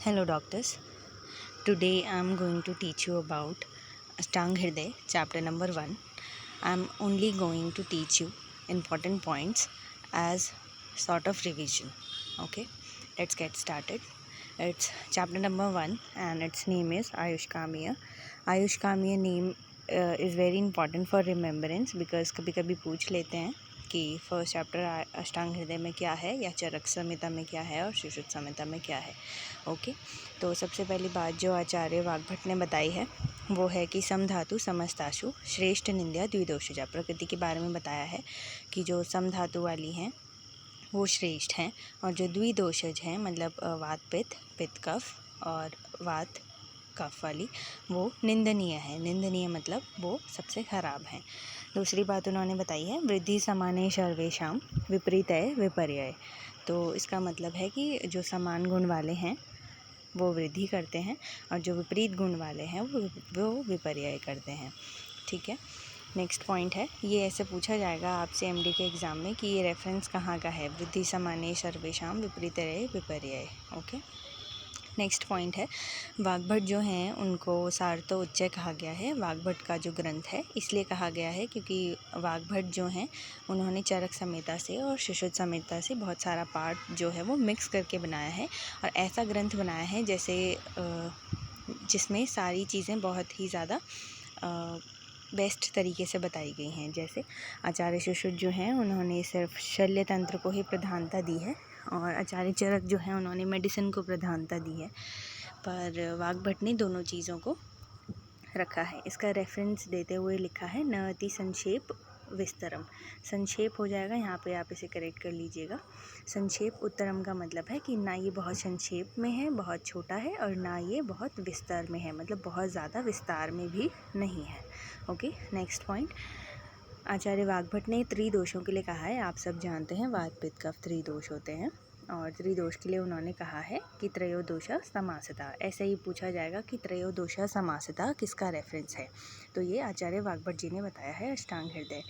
Hello doctors. Today I am going to teach you about Ashtanga Hriday chapter number 1. I am only going to teach you important points as sort of revision. Okay, let's get started. It's chapter number 1 and its name is Ayushkamiya. Ayushkamiya name is very important for remembrance because कभी कभी पूछ लेते हैं कि first chapter अष्टांग हृदय में क्या है या चरक संहिता में क्या है और सुश्रुत संहिता में क्या है। ओके, तो सबसे पहली बात जो आचार्य वाग्भट ने बताई है वो है कि समधातु समस्ताशु श्रेष्ठ निंद्या द्विदोषजा। प्रकृति के बारे में बताया है कि जो समधातु वाली हैं वो श्रेष्ठ हैं और जो द्विदोषज हैं मतलब वात पित्त, पित्त कफ और वात कफ वाली वो निंदनीय है। निंदनीय मतलब वो सबसे खराब हैं। दूसरी बात उन्होंने बताई है वृद्धि समाने सर्वेषाम विपरीतय विपर्यय। तो इसका मतलब है कि जो समान गुण वाले हैं वो वृद्धि करते हैं और जो विपरीत गुण वाले हैं वो विपर्यय करते हैं। ठीक है, नेक्स्ट पॉइंट है, ये ऐसे पूछा जाएगा आपसे एमडी के एग्ज़ाम में कि ये रेफरेंस कहाँ का है, वृद्धि समाने सर्वेषाम विपरीतय विपर्यय। ओके, नेक्स्ट पॉइंट है वाग्भट जो हैं उनको सार्तो उच्चय कहा गया है। वाग्भट का जो ग्रंथ है इसलिए कहा गया है क्योंकि वाग्भट जो हैं उन्होंने चरक संहिता से और सुश्रुत संहिता से बहुत सारा पार्ट जो है वो मिक्स करके बनाया है और ऐसा ग्रंथ बनाया है जैसे जिसमें सारी चीज़ें बहुत ही ज़्यादा बेस्ट तरीके से बताई गई हैं। जैसे आचार्य सुश्रुत जो हैं उन्होंने सिर्फ शल्य तंत्र को ही प्रधानता दी है और आचार्य चरक जो हैं उन्होंने मेडिसिन को प्रधानता दी है, पर वाग्भट ने दोनों चीज़ों को रखा है। इसका रेफरेंस देते हुए लिखा है न अति संक्षेप विस्तरम। संक्षेप हो जाएगा, यहाँ पे आप इसे करेक्ट कर लीजिएगा। संक्षेप उत्तरम का मतलब है कि ना ये बहुत संक्षेप में है, बहुत छोटा है, और ना ये बहुत विस्तार में है, मतलब बहुत ज़्यादा विस्तार में भी नहीं है। ओके, नेक्स्ट पॉइंट, आचार्य वाग्भट ने त्रिदोषों के लिए कहा है। आप सब जानते हैं वात पित्त कफ त्रिदोष होते हैं और त्रिदोष के लिए उन्होंने कहा है कि त्रयोदोषा समासता। ऐसे ही पूछा जाएगा कि त्रयोदोषा समासता किसका रेफरेंस है, तो ये आचार्य वाग्भट जी ने बताया है अष्टांग हृदय।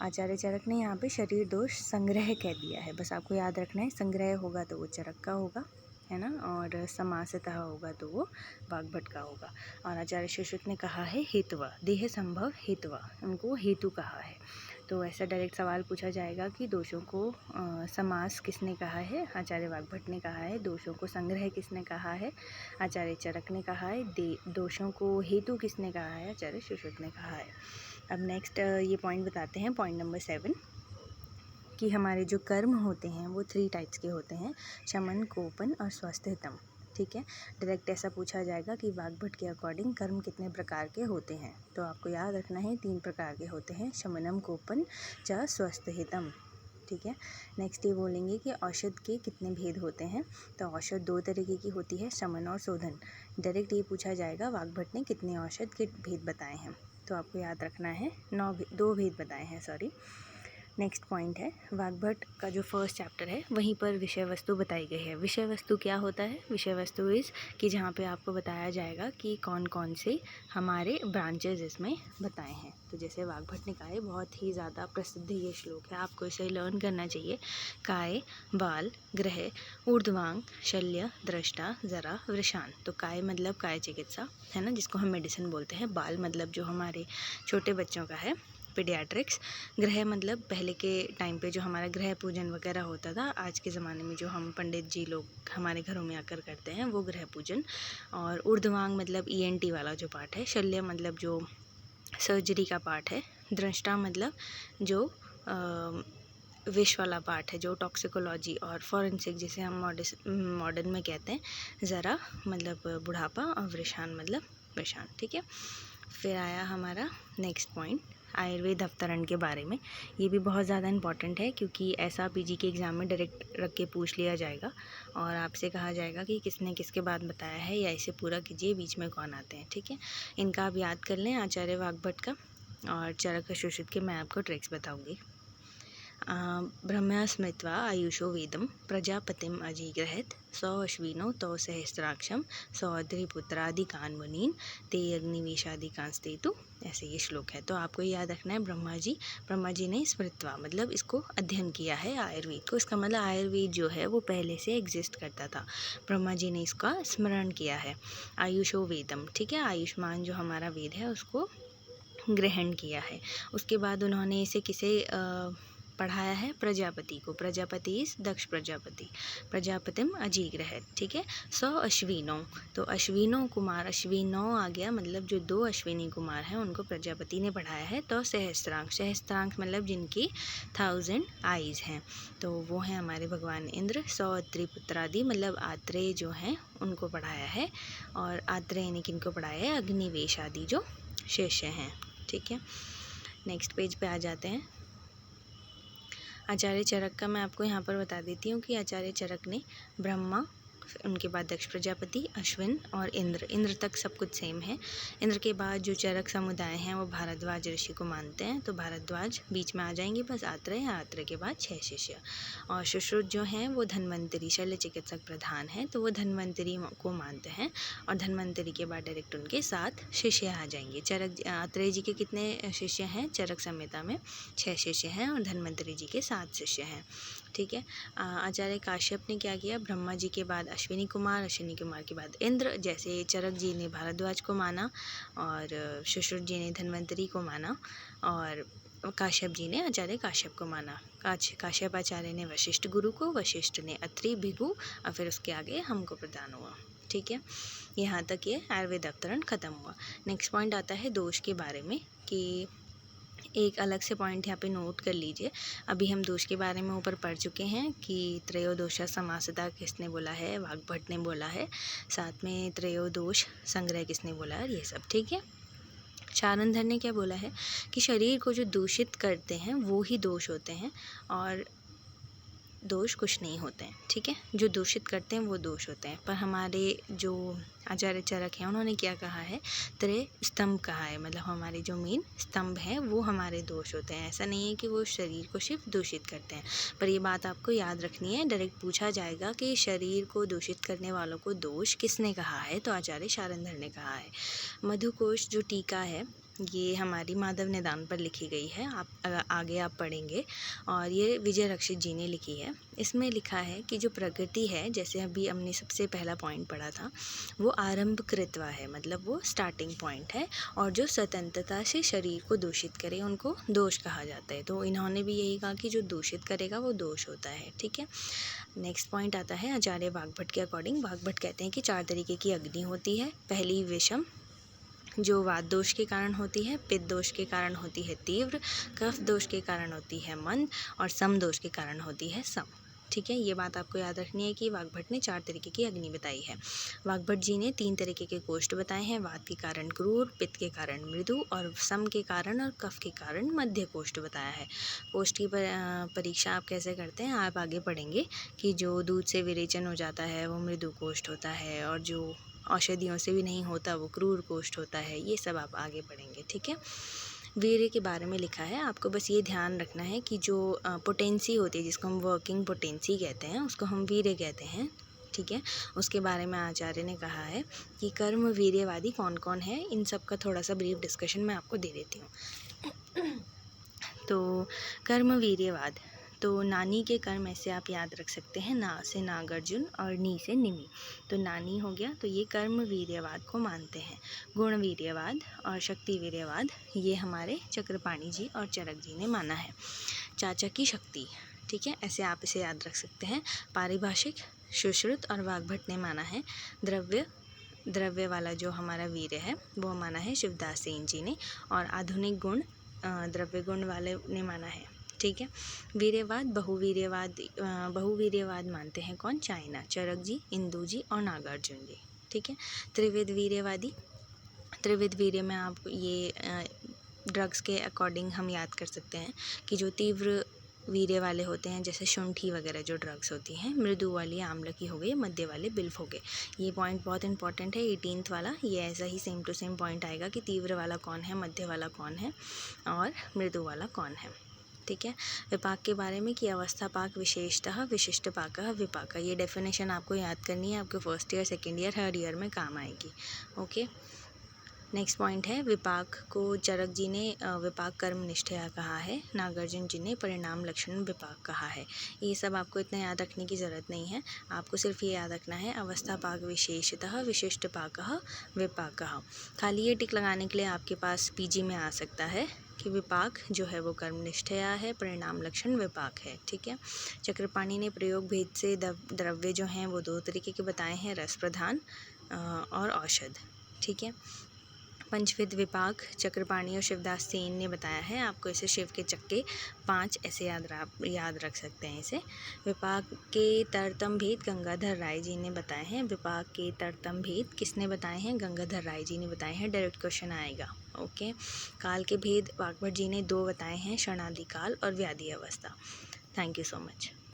आचार्य चरक ने यहाँ पे शरीर दोष संग्रह कह दिया है, बस आपको याद रखना है संग्रह होगा तो वो चरक का होगा, है ना, और समासतः होगा तो वो वाग्भट का होगा। और आचार्य सुश्रुत ने कहा है हेतुवा, देह संभव हेतुवा, उनको हेतु कहा है। तो ऐसा डायरेक्ट सवाल पूछा जाएगा कि दोषों को समास किसने कहा है, आचार्य वाग्भट ने कहा है। दोषों को संग्रह किसने कहा है, आचार्य चरक ने कहा है। दोषों को हेतु किसने कहा है, आचार्य सुश्रुत ने कहा है। अब नेक्स्ट ये पॉइंट बताते हैं, पॉइंट नंबर 7, कि हमारे जो कर्म होते हैं वो 3 टाइप्स के होते हैं, शमन, कोपन और स्वस्थितम। ठीक है, डायरेक्ट ऐसा पूछा जाएगा कि वाग्भट के अकॉर्डिंग कर्म कितने प्रकार के होते हैं, तो आपको याद रखना है 3 प्रकार के होते हैं, शमनम, कोपन च स्वस्थितम। ठीक है, नेक्स्ट ये बोलेंगे कि औषध के कितने भेद होते हैं, तो औषध 2 तरीके की होती है, शमन और शोधन। डायरेक्ट ये पूछा जाएगा वाग्भट ने कितने औषध के भेद बताए हैं, तो आपको याद रखना है 2 भेद बताए हैं, सॉरी। नेक्स्ट पॉइंट है वाग्भट का जो फर्स्ट चैप्टर है वहीं पर विषय वस्तु बताई गई है। विषय वस्तु क्या होता है, विषय वस्तु इज़ कि जहाँ पे आपको बताया जाएगा कि कौन कौन से हमारे ब्रांचेज इसमें बताए हैं। तो जैसे वाग्भट ने कहा है, बहुत ही ज़्यादा प्रसिद्ध ये श्लोक है, आपको इसे लर्न करना चाहिए। काय, बाल, ग्रह, ऊर्ध्वांग, शल्य, दृष्टा, जरा, वृषान। तो काय मतलब काय चिकित्सा, है ना, जिसको हम मेडिसिन बोलते हैं। बाल मतलब जो हमारे छोटे बच्चों का है, पीडियाट्रिक्स। ग्रह मतलब पहले के टाइम पे जो हमारा ग्रह पूजन वगैरह होता था, आज के ज़माने में जो हम पंडित जी लोग हमारे घरों में आकर करते हैं वो ग्रह पूजन। और ऊर्ध्वांग मतलब ENT वाला जो पार्ट है। शल्य मतलब जो सर्जरी का पार्ट है। दृष्टा मतलब जो विष वाला पार्ट है, जो टॉक्सिकोलॉजी और फॉरेंसिक जिसे हम मॉडर्न में कहते हैं। ज़रा मतलब बुढ़ापा और वृषान मतलब वृषान। ठीक है, फिर आया हमारा नेक्स्ट पॉइंट आयुर्वेद अवतरण के बारे में। ये भी बहुत ज़्यादा इंपॉर्टेंट है क्योंकि ऐसा PG के एग्ज़ाम में डायरेक्ट रख के पूछ लिया जाएगा और आपसे कहा जाएगा कि किसने किसके बाद बताया है, या इसे पूरा कीजिए बीच में कौन आते हैं। ठीक है, इनका आप याद कर लें, आचार्य वाग्भट का और चरक सुश्रुत के मैं आपको ट्रिक्स बताऊँगी। ब्रह्मा स्मृत्वा आयुषो वेदम प्रजापतिम अजीग्रहत सौ अश्विनो तौ सहस्राक्षम सौद्रिपुत्रादिकान मुनीन ते अग्निवेशादिकांस्ते तु। ऐसे ये श्लोक है। तो आपको याद रखना है ब्रह्मा जी ने स्मृत्वा मतलब इसको अध्ययन किया है आयुर्वेद को। इसका मतलब आयुर्वेद जो है वो पहले से एग्जिस्ट करता था, ब्रह्मा जी ने इसका स्मरण किया है। आयुषो वेदम, ठीक है, आयुष्मान जो हमारा वेद है उसको ग्रहण किया है। उसके बाद उन्होंने इसे किसे पढ़ाया है? प्रजापति को। प्रजापति इस दक्ष प्रजापति, प्रजापतिम अजीग्रहत, ठीक है। 100 अश्विनों, तो अश्विनों कुमार, अश्विनों आ गया मतलब जो 2 अश्विनी कुमार हैं उनको प्रजापति ने पढ़ाया है। तो सहस्त्रांश, सहस्त्रांश मतलब जिनकी 1000 आईज हैं, तो वो हैं हमारे भगवान इंद्र। 100 त्रिपुत्रादि मतलब आत्रेय जो हैं उनको पढ़ाया है। और आत्रेय ने किनको पढ़ाया है? अग्निवेश आदि जो शिष्य हैं, ठीक है। नेक्स्ट पेज पे आ जाते हैं। आचार्य चरक का मैं आपको यहाँ पर बता देती हूँ कि आचार्य चरक ने ब्रह्मा, उनके बाद दक्ष प्रजापति, अश्विन और इंद्र तक सब कुछ सेम है। इंद्र के बाद जो चरक समुदाय हैं वो भारद्वाज ऋषि को मानते हैं, तो भारद्वाज बीच में आ जाएंगे बस। आत्रेय के बाद 6 शिष्य। और सुश्रुत जो हैं वो धन्वंतरी शल्य चिकित्सक प्रधान हैं, तो वो धन्वंतरी को मानते हैं। और धन्वंतरी के बाद डायरेक्ट उनके 7 शिष्य आ जाएंगे। आत्रेय जी के कितने शिष्य हैं? चरक संहिता में 6 शिष्य हैं और धन्वंतरी जी के 7 शिष्य हैं, ठीक है। आचार्य काश्यप ने क्या किया? ब्रह्मा जी के बाद अश्विनी कुमार के बाद इंद्र, जैसे चरक जी ने भारद्वाज को माना और सुश्रुत जी ने धन्वंतरी को माना और काश्यप जी ने आचार्य काश्यप को माना। काश्यप आचार्य ने वशिष्ठ गुरु को, वशिष्ठ ने अत्रि भृगु और फिर उसके आगे हमको प्रदान हुआ, ठीक है। यहाँ तक ये आयुर्वेद अवतरण खत्म हुआ। नेक्स्ट पॉइंट आता है दोष के बारे में, कि एक अलग से पॉइंट यहाँ पे नोट कर लीजिए। अभी हम दोष के बारे में ऊपर पढ़ चुके हैं कि त्रयोदोष समासता किसने बोला है? वाग्भट ने बोला है। साथ में त्रयोदोष संग्रह किसने बोला है? ये सब, ठीक है। शारंधर ने क्या बोला है कि शरीर को जो दूषित करते हैं वो ही दोष होते हैं और दोष कुछ नहीं होते हैं, ठीक है। जो दूषित करते हैं वो दोष होते हैं। पर हमारे जो आचार्य चरक हैं उन्होंने क्या कहा है? त्रय स्तंभ कहा है, मतलब हमारे जो मेन स्तंभ हैं वो हमारे दोष होते हैं। ऐसा नहीं है कि वो शरीर को सिर्फ दूषित करते हैं। पर ये बात आपको याद रखनी है, डायरेक्ट पूछा जाएगा कि शरीर को दूषित करने वालों को दोष किसने कहा है? तो आचार्य शारंधर ने कहा है। मधुकोश जो टीका है ये हमारी माधव निदान पर लिखी गई है, आप आगे आप पढ़ेंगे। और ये विजय रक्षित जी ने लिखी है। इसमें लिखा है कि जो प्रकृति है, जैसे अभी हमने सबसे पहला पॉइंट पढ़ा था, वो आरंभ कृत्वा है, मतलब वो स्टार्टिंग पॉइंट है। और जो स्वतंत्रता से शरीर को दूषित करे उनको दोष कहा जाता है। तो इन्होंने भी यही कहा कि जो दूषित करेगा वो दोष होता है, ठीक है। नेक्स्ट पॉइंट आता है आचार्य वाग्भट के अकॉर्डिंग। वाग्भट कहते हैं कि 4 तरीके की अग्नि होती है। पहली विषम, जो वात दोष के कारण होती है, पित्त दोष के कारण होती है तीव्र, कफ दोष के कारण होती है मंद और सम दोष के कारण होती है सम, ठीक है। ये बात आपको याद रखनी है कि वाग्भट ने 4 तरीके की अग्नि बताई है। वाग्भट जी ने 3 तरीके के कोष्ठ बताए हैं। वात के कारण क्रूर, पित्त के कारण मृदु और सम के कारण और कफ के कारण मध्य कोष्ठ बताया है। कोष्ठ की परीक्षा आप कैसे करते हैं आप आगे पढ़ेंगे कि जो दूध से विरेचन हो जाता है वो मृदु कोष्ठ होता है और जो औषधियों से भी नहीं होता वो क्रूर कोष्ठ होता है। ये सब आप आगे पढ़ेंगे, ठीक है। वीर्य के बारे में लिखा है, आपको बस ये ध्यान रखना है कि जो पोटेंसी होती है जिसको हम वर्किंग पोटेंसी कहते हैं उसको हम वीर्य कहते हैं, ठीक है। उसके बारे में आचार्य ने कहा है कि कर्म वीर्यवादी कौन कौन है, इन सब का थोड़ा सा ब्रीफ डिस्कशन मैं आपको दे देती हूँ। तो कर्म वीर्यवाद, तो नानी के कर्म ऐसे आप याद रख सकते हैं, ना से नागार्जुन और नी से निमि। तो नानी हो गया, तो ये कर्म वीर्यवाद को मानते हैं। गुण वीर्यवाद और शक्ति वीर्यवाद ये हमारे चक्रपाणी जी और चरक जी ने माना है। चाचा की शक्ति, ठीक है, ऐसे आप इसे याद रख सकते हैं। पारिभाषिक सुश्रुत और वाग्भट ने माना है। द्रव्य वाला जो हमारा वीर्य है वो माना है शिवदास सेन जी ने। और आधुनिक गुण द्रव्य गुण वाले ने माना है, ठीक है। वीर्यवाद बहुवीर्यवाद मानते हैं कौन? चाइना, चरक जी, इंदु जी और नागार्जुन जी, ठीक है। त्रिविध वीर्य में आप ये ड्रग्स के अकॉर्डिंग हम याद कर सकते हैं कि जो तीव्र वीर्य वाले होते हैं जैसे शुंठी वगैरह जो ड्रग्स होती हैं, मृदु वाली आंवला की हो गई, मध्य वाले बिल्फ हो गए। ये पॉइंट बहुत इंपॉर्टेंट है, 18th वाला। ये ऐसा ही सेम टू सेम पॉइंट आएगा कि तीव्र वाला कौन है, मध्य वाला कौन है और मृदु वाला कौन है, ठीक है। विपाक के बारे में कि अवस्था पाक विशेषतः विशिष्ट पाक विपाक, ये डेफिनेशन आपको याद करनी है, आपके फर्स्ट ईयर सेकेंड ईयर हर ईयर में काम आएगी। ओके, नेक्स्ट पॉइंट है विपाक को चरक जी ने विपाक कर्म निष्ठया कहा है, नागार्जुन जी ने परिणाम लक्षण विपाक कहा है। ये सब आपको इतना याद रखने की ज़रूरत नहीं है, आपको सिर्फ ये याद रखना है अवस्था पाक विशेषतः विशिष्ट पाक विपाक। खाली ये टिक लगाने के लिए आपके पास पीजी में आ सकता है कि विपाक जो है वो कर्म निष्ठया है, परिणाम लक्षण विपाक है। ठीक है। चक्रपाणी ने प्रयोग भेद से द्रव्य जो हैं वो दो तरीके के बताए हैं, रस प्रधान और औषध। ठीक है। पंचविध विपाक चक्रपाणी और शिवदास सेन ने बताया है, आपको इसे शिव के चक्के 5 ऐसे याद रख सकते हैं इसे। विपाक के तरतम भेद गंगाधर राय जी ने बताए हैं। विपाक के तरतम भेद किसने बताए हैं? गंगाधर राय जी ने बताए हैं। डायरेक्ट क्वेश्चन आएगा। ओके, काल के भेद वाग्भट जी ने 2 बताए हैं, शरणादि काल और व्याधि अवस्था। Thank you so much.